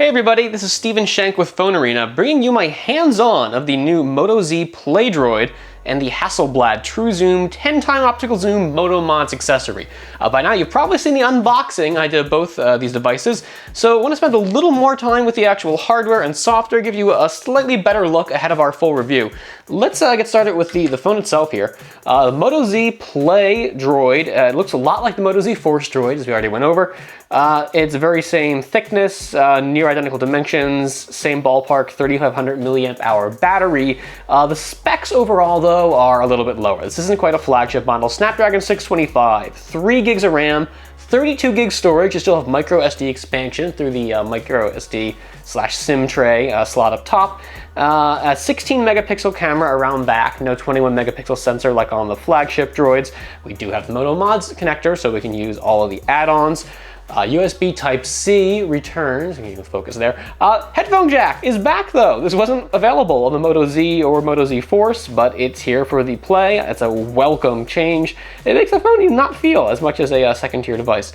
Hey everybody, this is Steven Schenk with PhoneArena, bringing you my hands-on of the new Moto Z Play Droid and the Hasselblad True Zoom 10x Optical Zoom Moto Mods accessory. By now you've probably seen the unboxing I did of both these devices, so I want to spend a little more time with the actual hardware and software, give you a slightly better look ahead of our full review. Let's get started with the phone itself here. The Moto Z Play Droid, it looks a lot like the Moto Z Force Droid, as we already went over. It's very same thickness, near identical dimensions, same ballpark, 3500 milliamp hour battery. The specs overall though are a little bit lower. This isn't quite a flagship model. Snapdragon 625, 3 gigs of RAM, 32 gig storage. You still have micro SD expansion through the micro SD/SIM tray slot up top. A 16 megapixel camera around back, no 21 megapixel sensor like on the flagship droids. We do have the Moto Mods connector, so we can use all of the add-ons. USB Type-C returns, you can focus there. Headphone jack is back though. This wasn't available on the Moto Z or Moto Z Force, but it's here for the Play. It's a welcome change. It makes the phone not feel as much as a second tier device.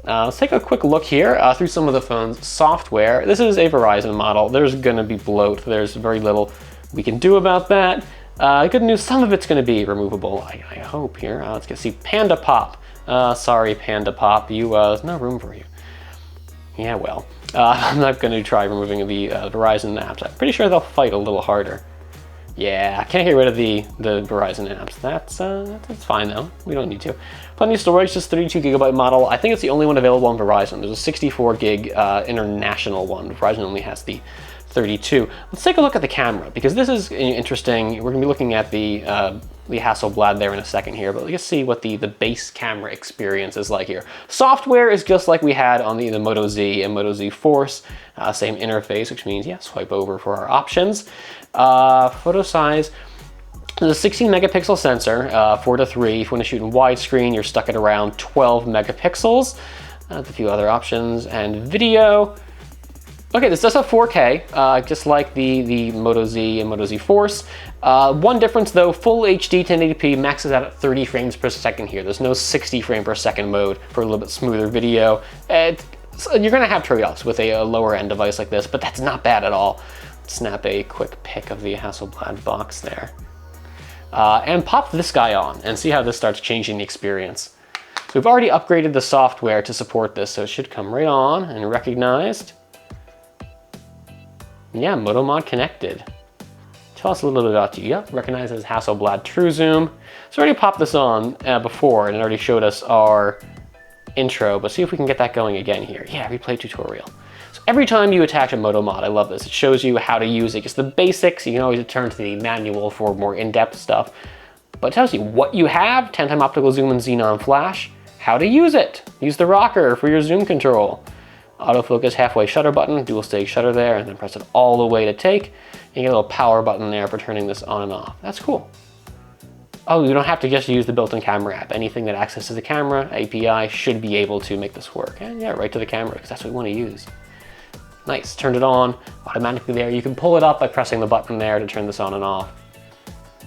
Let's take a quick look here through some of the phone's software. This is a Verizon model. There's gonna be bloat. There's very little we can do about that. Good news, some of it's gonna be removable, I hope here. Let's get see Panda Pop. Sorry, Panda Pop, there's no room for you. Yeah, well, I'm not going to try removing the Verizon apps. I'm pretty sure they'll fight a little harder. Yeah, I can't get rid of the Verizon apps. That's fine though. We don't need to. Plenty of storage, just 32 gigabyte model. I think it's the only one available on Verizon. There's a 64 gig international one. Verizon only has the 32. Let's take a look at the camera, because this is interesting. We're gonna be looking at the Hasselblad there in a second here, but let's see what the base camera experience is like here. Software is just like we had on the Moto Z and Moto Z Force, same interface, which means, yeah, swipe over for our options. Photo size, there's a 16 megapixel sensor, 4:3. If you want to shoot in widescreen, you're stuck at around 12 megapixels. A few other options, and video. Okay, this does have 4K, just like the Moto Z and Moto Z Force. One difference though, full HD 1080p maxes out at 30 frames per second here. There's no 60 frame per second mode for a little bit smoother video. So you're gonna have trade-offs with a lower end device like this, but that's not bad at all. Snap a quick pic of the Hasselblad box there. And pop this guy on and see how this starts changing the experience. So we've already upgraded the software to support this, so it should come right on and recognized. Yeah, Moto Mod connected. Tell us a little bit about you. Yep, recognized as Hasselblad True Zoom. So I already popped this on before and it already showed us our intro, but see if we can get that going again here. Yeah, replay tutorial. So every time you attach a Moto Mod, I love this. It shows you how to use it, just the basics. You can always return to the manual for more in-depth stuff, but it tells you what you have, 10x optical zoom and xenon flash, how to use it. Use the rocker for your zoom control. Autofocus halfway shutter button, dual stage shutter there, and then press it all the way to take. And you get a little power button there for turning this on and off. That's cool. Oh, you don't have to just use the built-in camera app. Anything that accesses the camera API should be able to make this work. And yeah, right to the camera, because that's what we want to use. Nice, turned it on automatically there. You can pull it up by pressing the button there to turn this on and off.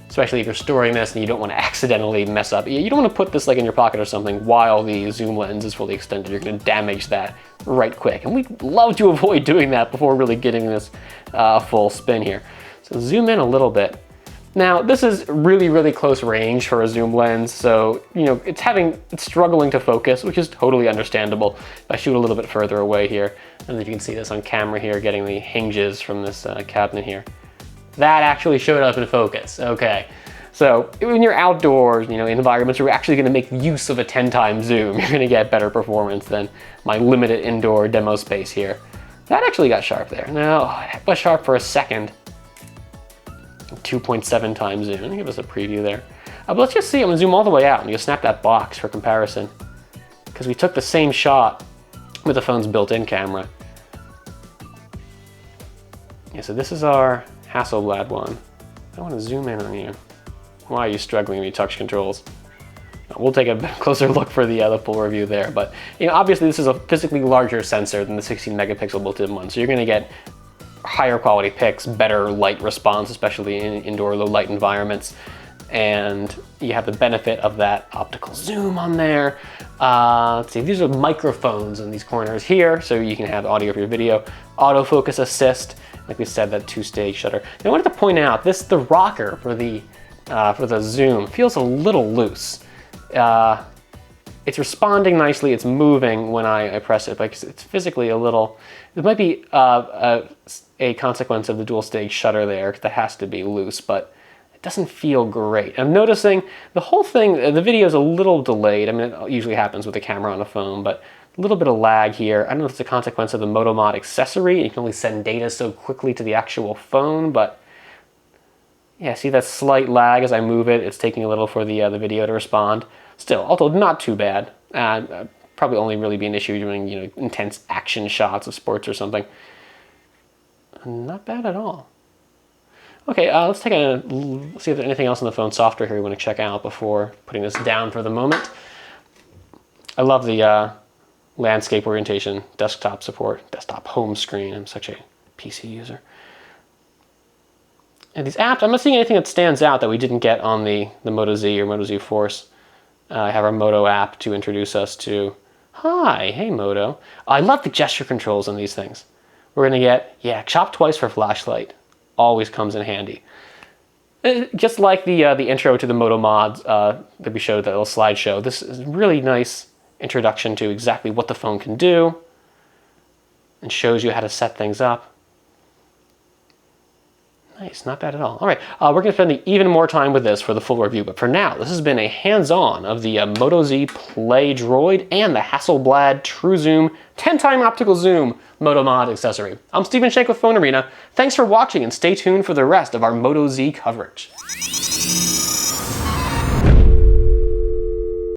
Especially if you're storing this and you don't want to accidentally mess up. You don't want to put this like in your pocket or something while the zoom lens is fully extended. You're going to damage that right quick. And we love to avoid doing that before really getting this full spin here. So zoom in a little bit. Now this is really, really close range for a zoom lens. So, you know, it's struggling to focus, which is totally understandable. If I shoot a little bit further away here, and you can see this on camera here, getting the hinges from this cabinet here. That actually showed up in focus, okay. So when you're outdoors, you know, in environments where you're actually gonna make use of a 10 times zoom, you're gonna get better performance than my limited indoor demo space here. That actually got sharp there. Now, it was sharp for a second. 2.7 times zoom, let me give us a preview there. But let's just see, I'm gonna zoom all the way out and you'll snap that box for comparison. Because we took the same shot with the phone's built-in camera. Yeah, so this is our Hasselblad one. I want to zoom in on you. Why are you struggling with your touch controls? We'll take a closer look for the full review there, but you know, obviously this is a physically larger sensor than the 16 megapixel built-in one, so you're going to get higher quality pics, better light response, especially in indoor low light environments. and you have the benefit of that optical zoom on there. Let's see, these are microphones in these corners here, so you can have audio for your video, autofocus assist, like we said, that 2-stage shutter. Now I wanted to point out the rocker for the zoom feels a little loose. It's responding nicely, it's moving when I press it, but it's physically a little, it might be a consequence of the dual stage shutter there, that has to be loose, but it doesn't feel great. I'm noticing the whole thing, the video is a little delayed. I mean, it usually happens with a camera on a phone, but a little bit of lag here. I don't know if it's a consequence of the Moto Mod accessory. You can only send data so quickly to the actual phone, but yeah, see that slight lag as I move it? It's taking a little for the video to respond. Still, although not too bad. Probably only really be an issue during, you know, intense action shots of sports or something. Not bad at all. Okay, let's see if there's anything else in the phone software here we want to check out before putting this down for the moment. I love the landscape orientation, desktop support, desktop home screen. I'm such a PC user. And these apps, I'm not seeing anything that stands out that we didn't get on the Moto Z or Moto Z Force. I have our Moto app to introduce us to, hi, hey Moto. I love the gesture controls on these things. We're gonna get, yeah, chop twice for flashlight. Always comes in handy. Just like the intro to the Moto mods that we showed, that little slideshow, this is a really nice introduction to exactly what the phone can do and shows you how to set things up. Nice, not bad at all. All right, we're gonna spend even more time with this for the full review, but for now, this has been a hands-on of the Moto Z Play Droid and the Hasselblad True Zoom 10-time optical zoom Moto Mod accessory. I'm Stephen Shank with PhoneArena. Thanks for watching and stay tuned for the rest of our Moto Z coverage.